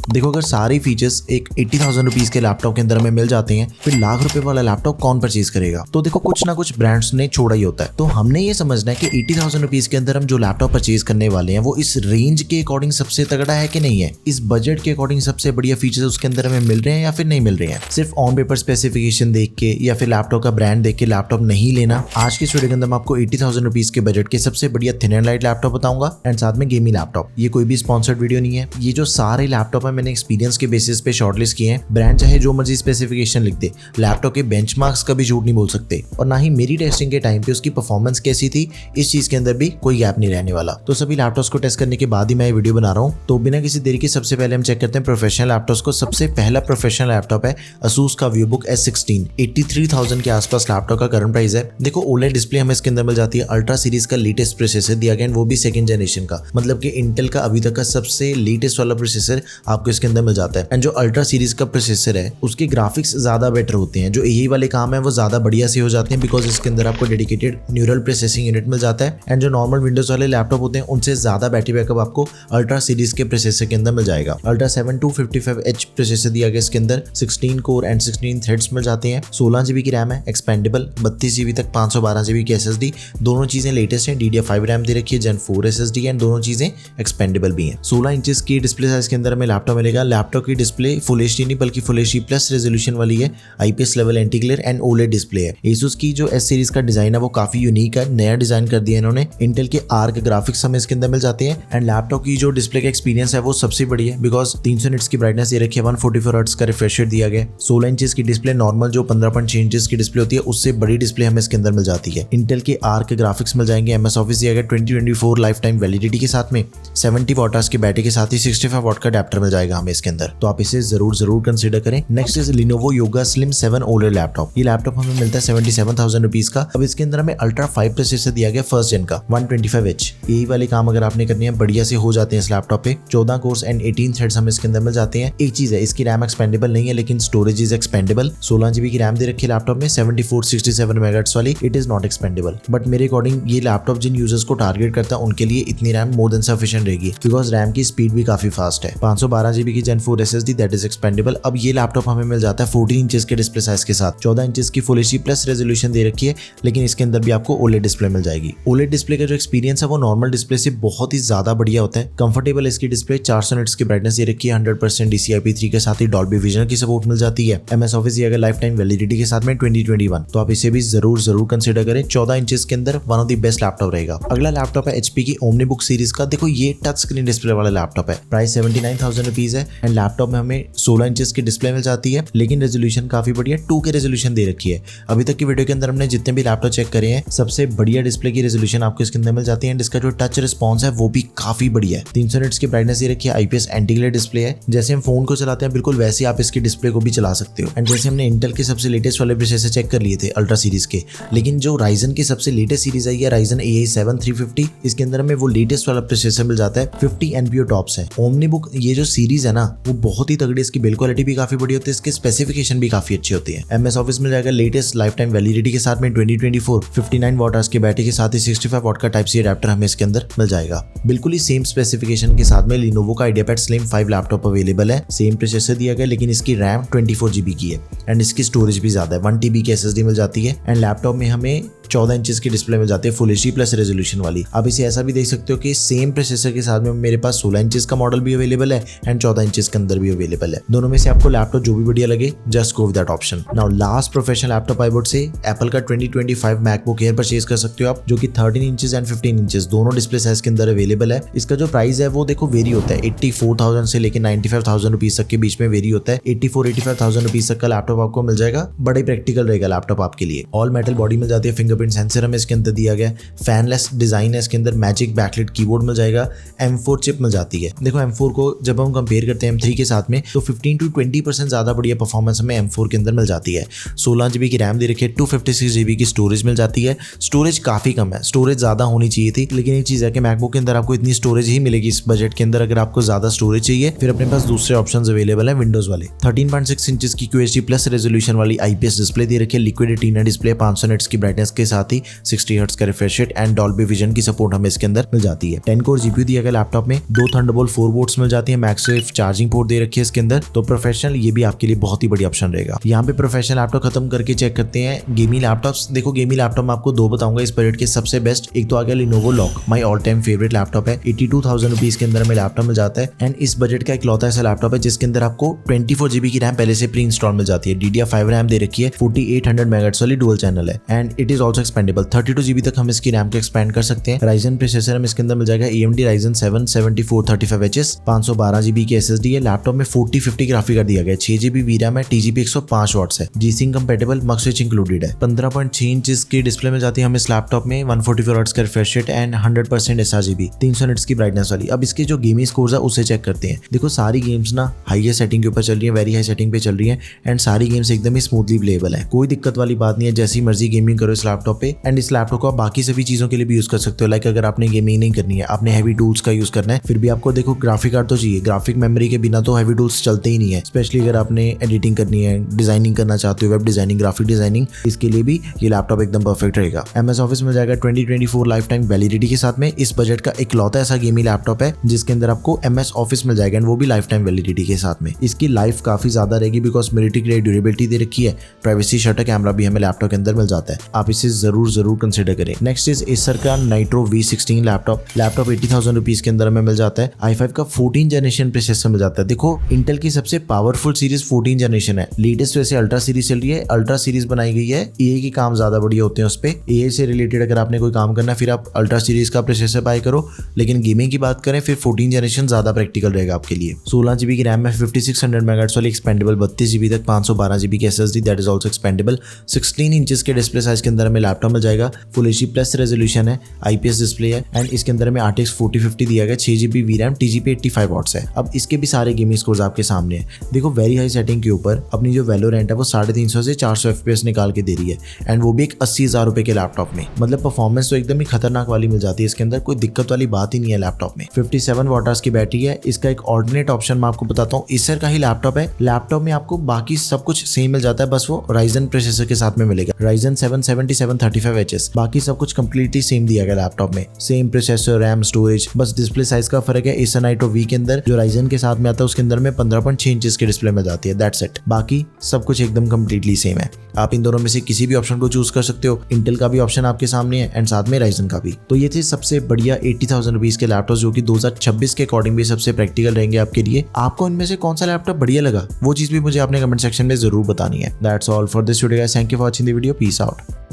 देखो अगर सारे फीचर्स एक 80,000 रुपीज के लैपटॉप के अंदर हमें मिल जाते हैं, फिर लाख रुपए वाला लैपटॉप कौन परचेज करेगा? तो देखो कुछ ना कुछ ब्रांड्स ने छोड़ा ही होता है। तो हमने ये समझना है कि 80,000 रुपीज के अंदर हम जो लैपटॉप परचेज करने वाले हैं वो इस रेंज के अकॉर्डिंग सबसे तगड़ा है कि नहीं है, इस बजट के अकॉर्डिंग सबसे बढ़िया फीचर्स उसके अंदर हमें मिल रहे हैं या फिर नहीं मिल रहे हैं। सिर्फ ऑन पेपर स्पेसिफिकेशन देख के या फिर लैपटॉप का ब्रांड देख के लैपटॉप नहीं लेना। आज के वीडियो के अंदर मैं आपको 80,000 रुपीज के बजट के सबसे बढ़िया थिन एंड लाइट लैपटॉप बताऊंगा एंड साथ में गेमिंग लैपटॉप। ये कोई भी स्पॉन्सर्ड वीडियो नहीं है, ये जो सारे लैपटॉप है मैंने एक्सपीरियंस के बेसिस पे शॉर्टलिस्ट किए हैं। ब्रांड चाहे जो मर्जी स्पेसिफिकेशन लिख दे, लैपटॉप के बेंचमार्क्स कभी झूठ नहीं बोल सकते और ना ही मेरी टेस्टिंग के टाइम पे उसकी परफॉर्मेंस कैसी थी इस चीज के अंदर भी कोई गैप नहीं रहने वाला। तो सभी लैपटॉप्स को टेस्ट करने के बाद ही मैं ये वीडियो बना रहा हूँ। तो बिना किसी देरी के सबसे पहले हम चेक करते हैं प्रोफेशनल लैपटॉप्स को। सबसे पहला प्रोफेशनल लैपटॉप है Asus का VivoBook S16। 83,000 के आसपास लैपटॉप का करंट प्राइस है। देखो OLED डिस्प्ले हमें इसके अंदर मिल जाती है। अल्ट्रा सीरीज का लेटेस्ट प्रोसेसर दिया गया, वो भी सेकंड जनरेशन का, मतलब कि इंटेल का अभी तक का सबसे लेटेस्ट वाला प्रोसेसर आपको इसके अंदर मिल जाता है। एंड जो अल्ट्रा सीरीज का प्रोसेसर है उसके ग्राफिक्स ज्यादा बेटर होते हैं, जो यही वाले काम है वो ज्यादा बढ़िया से हो जाते हैं बिकॉज इसके अंदर आपको डेडिकेटेड न्यूरल प्रोसेसिंग यूनिट मिल जाता है। एंड जो नॉर्मल विंडोज वाले लैपटॉप होते हैं उनसे ज्यादा बैटरी बैकअप आपको अल्ट्रा सीरीज के प्रोसेसर के अंदर मिल जाएगा। अल्ट्रा 7255H प्रोसेसर दिया गया इसके अंदर, 16 कोर एंड 16 थ्रेड्स मिल जाते हैं। 16 GB की रैम है, एक्सपेंडेबल 32 GB तक 512 GB की SSD, दोनों चीजें लेटेस्ट हैं। DDR5 रैम दे रखी है, Gen 4 SSD एंड दोनों चीजें एक्सपेंडेबल भी हैं। 16 इंचेस की डिस्प्ले साइज के अंदर हमें लैपटॉप मिलेगा। लैपटॉप की डिस्प्ले फुल HD नहीं बल्कि फुल HD प्लस रेजोल्यूशन वाली है, IPS level anti glare and OLED display है। Asus की जो S सीरीज का डिजाइन है वो काफी यूनिक है, नया डिजाइन कर दिया इन्होंने। इंटेल के आर्क ग्राफिक्स हमें इसके अंदर मिल जाते हैं एंड लैपटॉप की जो डिस्प्ले का एक्सपीरियंस है वो सबसे बढ़िया है बिकॉज 300 निट्स की ब्राइटनेस दे रखी है, 144 हर्ट्ज का रिफ्रेश रेट दिया गया। 16 इंचेस की डिस्प्ले नॉर्मल जो 15.6 इंचेस की डिस्प्ले होती है उससे बड़ी डिस्प्ले हमें इसके अंदर मिल जाती है। इंटेल के आर्क ग्राफिक्स मिल जाएंगे। MS ऑफिस दिया गया 2024 लाइफ टाइम वैलिडिटी के साथ में, 70 वॉट की बैटरी के साथ ही 65 वॉट का अडेप्टर मिल जाएगा हमें इसके अंदर, तो आप इसे जरूर कंसीडर करें। Next is Lenovo Yoga Slim 7 OLED laptop. ये लैपटॉप हमें मिलता है 77,000 रुपीज का। अब इसके अंदर हमें अल्ट्रा 5 प्रोसेसर दिया गया फर्स्ट जेन का 125H। यही वाले काम अगर आपने करनी है बढ़िया से हो जाते हैं इस लैपटॉप पे। 14 कोर्स एंड 18 थ्रेड्स हमें इसके अंदर मिल जाते हैं। एक चीज है, इसकी रैम एक्सपेंडेबल नहीं है लेकिन स्टोरेज इज एक्सपेंडेबल। 16 GB की रैम दे रखी है लैपटॉप में, 7467 मेगाहर्ट्ज वाली, it is not expandable. But मेरे अकॉर्डिंग ये लैपटॉप जिन यूजर्स को टारगेट करता है उनके लिए इतनी रैम मोर देन सफिशिएंट रहेगी बिकॉज रैम की स्पीड भी काफी फास्ट है। 512 GB की Gen 4 SSD that is expandable. अब ये लैपटॉप हमें मिल जाता है 14 इंचेस के डिस्प्ले साइज के साथ। 14 इंचेस की फुल HD प्लस रेजोल्यूशन दे रखी है लेकिन इसके अंदर भी आपको OLED डिस्प्ले मिल जाएगी। OLED डिस्प्ले का जो एक्सपीरियंस है वो नॉर्मल डिस्प्ले से बहुत ही ज्यादा बढ़िया होता है। कंफर्टेबल इसकी डिस्प्ले, 400 निट्स की ब्राइटनेस दे रखी है, 100% DCI-P3 के साथ ही डॉल्बी विजन की सपोर्ट मिल जाती है। MS ऑफिस दिया गया लाइफ टाइम वैलिडिटी के साथ में 2021, तो आप इसे भी जरूर कंसीडर करें। 14 इंचेस के अंदर one of the best laptop रहेगा। अगला लैपटॉप है HP की OmniBook सीरीज का। देखो ये टच स्क्रीन डिस्प्ले वाला लैपटॉप है, प्राइस 79,000 रुपीज है एंड लैपटॉप में हमें 16 इंचेस की डिस्प्ले मिल जाती है लेकिन रेजोल्यूशन काफी बढ़िया 2K रेजोल्यूशन दे रखी है। अभी तक की वीडियो के अंदर हमने जितने भी लैपटॉप चेक करे हैं सबसे बढ़िया डिस्प्ले की रेजोल्यूशन आपको इसके अंदर मिल जाती है एंड इसका जो टच रिस्पॉन्स है वो भी काफी बढ़िया है। 300 निट्स की ब्राइटनेस दे रखी है, IPS एंटी ग्लेयर डिस्प्ले है। जैसे हम फोन को चलाते हैं बिल्कुल वैसे आप इसकी डिस्प्ले को भी चला सकते हो। एंड जैसे हमने इंटेल के सबसे लेटेस्ट वाले प्रोसेसर चेक कर लिए थे अल्ट्रा सीरीज के, लेकिन जो Ryzen की सबसे लेटेस्ट सीरीज आई है Ryzen AI 7 350, इसके अंदर हमें वो लेटेस्ट वाला प्रोसेसर मिल जाता है, 50 NPU टॉप्स है। OmniBook ये जो सीरीज है ना वो बहुत ही तगड़ी, इसकी बिल्ड क्वालिटी भी काफी बढ़िया होती है, इसके स्पेसिफिकेशन भी काफी अच्छी होती है। MS ऑफिस मिल जाएगा लेटेस्ट लाइफ टाइम वैलिडिटी के साथ में 2024, 59 वॉट की बैटरी के साथ ही 65 वॉट का Type-C अडेप्टर हमें इसके अंदर मिल जाएगा। बिल्कुल ही सेम स्पेसिफिकेशन के साथ में Lenovo का IdeaPad Slim 5 लैपटॉप अवेलेबल है। सेम प्रोसेसर दिया गया लेकिन इसकी रैम 24 GB की है एंड इसकी स्टोरेज भी ज्यादा है, 1 TB की SSD मिल जाती है एंड लैपटॉप में हमें 14 इंचेस की डिस्प्ले मिल जाती है फुल HD प्लस रेजोल्यूशन वाली। आप इसे ऐसा भी देख सकते हो कि सेम प्रोसेसर के साथ में मेरे पास 16 इंचेस का मॉडल भी अवेलेबल है एंड 14 इंचेस के अंदर भी अवेलेबल है। दोनों में से आपको लैपटॉप जो भी बढ़िया लगे just go with that option. Now last professional laptop I would say Apple का 2025 मैकबुक एयर परचेज कर सकते हो आप, जो कि 13 इंचेस एंड 15 इंचेस दोनों डिस्प्ले साइज के अंदर अवेलेबल है। इसका जो प्राइस है वो देखो वेरी होता है, 84,000 से लेकर 95,000 रुपीज तक के बीच में वेरी होता है। 84-85,000 रुपीज तक का लैपटॉप आपको मिल जाएगा, बड़ा ही प्रैक्टिकल रहेगा लैपटॉप आपके लिए। ऑल मेटल बॉडी मिल जाती है, फिंगरप्रिंट सेंसर हमें इसके अंदर दिया गया, फैनलेस डिजाइन है इसके अंदर, मैजिक बैकलाइट कीबोर्ड मिल जाएगा, M4 चिप मिल जाती है। देखो M4 को जब हम कंपेयर करते हैं M3 के साथ में तो 15 to 20% ज्यादा बढ़िया परफॉर्मेंस हमें M4 के अंदर मिल जाती है। 16 GB की रैम दे रखी है, 256 GB की स्टोरेज मिल जाती है। स्टोरेज काफी कम है, स्टोरेज ज्यादा होनी चाहिए थी, लेकिन एक चीज है कि मैकबुक के अंदर आपको इतनी स्टोरेज ही मिलेगी इस बजट के अंदर। अगर आपको ज्यादा स्टोरेज चाहिए फिर अपने पास दूसरे ऑप्शंस अवेलेबल है विंडोज वाले। 13.6 इंचेस की QHD प्लस रेजोल्यूशन वाली IPS डिस्प्ले दे रखी है, लिक्विड रेटिना डिस्प्ले, 500 निट्स की ब्राइटनेस के साथ ही 60 हर्ट्ज का refresh rate and Dolby vision की सपोर्ट हमें इसके अंदर मिल जाती है। 10 कोर जीपीयू दिया गया लैपटॉप में, 2 थंडरबोल्ट 4 पोर्ट्स मिल जाती है, मैक्सवेव चार्जिंग पोर्ट दे रखी है इसके अंदर। तो प्रोफेशनल ये भी आपके लिए बहुत ही बढ़िया ऑप्शन रहेगा। यहाँ पे प्रोफेशनल लैपटॉप खत्म करके चेक करते हैं गेमिंग लैपटॉप्स। देखो गेमिंग लैपटॉप में आपको 2 बताऊंगा इस बजट के सबसे बेस्ट। एक तो आ गया Lenovo Lock, my all time favourite laptop है। 82,000 रुपीज के अंदर हमें लैपटॉप मिल जाता है एंड इस बजट का इकलौता ऐसा लैपटॉप है जिसके अंदर आपको 24 GB की रैम पहले से प्री इंस्टॉल मिल जाती है। DDR5 रैम दे रखी है, 4800 MHz वाली डुअल चैनल है and it is also expendable. 32 GB तक हम इसकी रैम को एक्सपेंड कर सकते हैं। Ryzen प्रोसेसर हम इसके अंदर मिल जाएगा AMD Ryzen 7 7435HS, 512 GB की SSD है। लैपटॉप में 4050 ग्राफिक कार्ड दिया गया है, 6 GB VRAM है, TGP 105 वॉट्स है, G-Sync कंपेटेबल, मक स्विच इंक्लूडेड है। 15.6 इंच की डिस्प्ले में जाती है हम इस लैपटॉप में, 144 हर्ट्ज का refresh rate and 100% sRGB, 300 nits की ब्राइटनेस वाली। अब इसके जो गेमिंग स्कोर्स है उसे चेक करते हैं। देखो सारी गेम्स ना हाईएस्ट सेटिंग के ऊपर चल रही है, वेरी हाई सेटिंग पे चल रही है एंड सारी गेम्स एकदम ही स्मूथली प्लेएबल है। कोई दिक्कत वाली बात नहीं है, जैसी मर्जी गेमिंग करो इस लैपटॉप पे एंड इस लैपटॉप को आप बाकी सभी चीजों के लिए भी यूज कर सकते हो। लाइक अगर आपने गेमिंग नहीं करनी है, आपने हैवी टूल्स का यूज करना है, फिर भी आपको देखो ग्राफिक कार्ड तो चाहिए। ग्राफिक मेमोरी के बिना तो हैवी टूल्स चलते ही नहीं है, स्पेशली अगर आपने एडिटिंग करनी है, डिजाइनिंग करना चाहते हो, वेब डिजाइनिंग, ग्राफिक डिजाइनिंग, इसके लिए भी ये लैपटॉप एकदम परफेक्ट रहेगा। MS ऑफिस मिल जाएगा 2024 लाइफ टाइम वैलिडिटी के साथ में। इस बजट का इकलौता ऐसा गेमिंग लैपटॉप है जिसके अंदर आपको MS ऑफिस मिल जाएगा एंड वो भी लाइफ टाइम वैलिडिटी के साथ में। इसकी लाइफ काफी ज्यादा रहेगी बिकॉज मिलिट्री ग्रेड ड्यूरेबिलिटी दे रखी है। प्राइवेसी शटर कैमरा भी हमें लैपटॉप के अंदर मिल जाता है, आप इसे जरूर कंसिडर करें। नेक्स्ट इज एसर का नाइट्रो V16 लैपटॉप 80,000 रुपीज के अंदर हमें मिल जाता है। i5 का 14 जनरेशन प्रोसेसर मिल जाता है। देखो इंटेल की सबसे पावरफुल सीरीज 14 जनरेशन है। लेटेस्ट वैसे अल्ट्रा सीरीज चल रही है, अल्ट्रा सीरीज बनाई गई है। AI के काम ज्यादा बढ़िया होते हैं उस पे। AI से रिलेटेड अगर आपने कोई काम करना है फिर आप अल्ट्रा सीरीज का प्रोसेसर बाय करो, लेकिन गेमिंग की बात करें फिर 14 जनरेशन ज्यादा प्रैक्टिकल रहेगा आपके लिए। 16 GB की रैम है, 5600 MHz वाली एक्सपेंडेबल, 32 GB तक 512 GB की SSD that is also expendable. 16 inches के डिस्प्ले साइज के अंदर हमें लैपटॉप मिल जाएगा। फुल HD प्लस रेजोल्यूशन है, IPS डिस्प्ले है एंड इसके अंदर हमें RTX 4050 दिया गया, 6 GB VRAM, TGP 85 वॉट्स है। अब इसके भी सारे गेमिंग स्कोर्स आपके सामने है। देखो वेरी हाई सेटिंग के ऊपर अपनी जो वैलोरेंट है वो 350 से 400 FPS निकाल के दे रही है एंड वो भी एक 80,000 रुपए के लैपटॉप में। मतलब परफॉर्मेंस तो एकदम ही खतरनाक वाली मिल जाती है इसके अंदर, कोई दिक्कत वाली बात ही नहीं है लैपटॉप में। 57 वॉट की बैटरी है। इसका एक ऑल्टरनेट ऑप्शन मैं आपको बताता हूँ, एसर का ही लैपटॉप है। लैपटॉप में आपको बाकी सब कुछ सेम मिल जाता है, बस वो Ryzen प्रोसेसर के साथ में मिलेगा, Ryzen 7 7735HS। बाकी सब कुछ कंप्लीटली सेम दिया गया लैपटॉप में, सेम प्रोसेसर, रैम, स्टोरेज, बस डिस्प्ले साइज का फर्क है। एसर नाइट्रो V के अंदर जो Ryzen के साथ में आता है उसके अंदर में 15.6 इंचेस की डिस्प्ले मिल जाती है, दैट्स इट। बाकी सब कुछ एकदम कंप्लीटली सेम है। आप इन दोनों में से किसी भी ऑप्शन को चूज कर सकते हो। इंटेल का भी ऑप्शन आपके सामने है एंड साथ में Ryzen का भी। तो ये थे सबसे बढ़िया 80,000 रुपीज के लैपटॉप जो कि 2026 के अकॉर्डिंग भी सबसे प्रैक्टिकल रहेंगे आपके लिए। आपको इनमें से कौन सा लैपटॉप बढ़िया लगा वो चीज भी मुझे आपने कमेंट सेक्शन में जरूर बतानी है। That's all for this video guys, thank you for watching the video, peace out.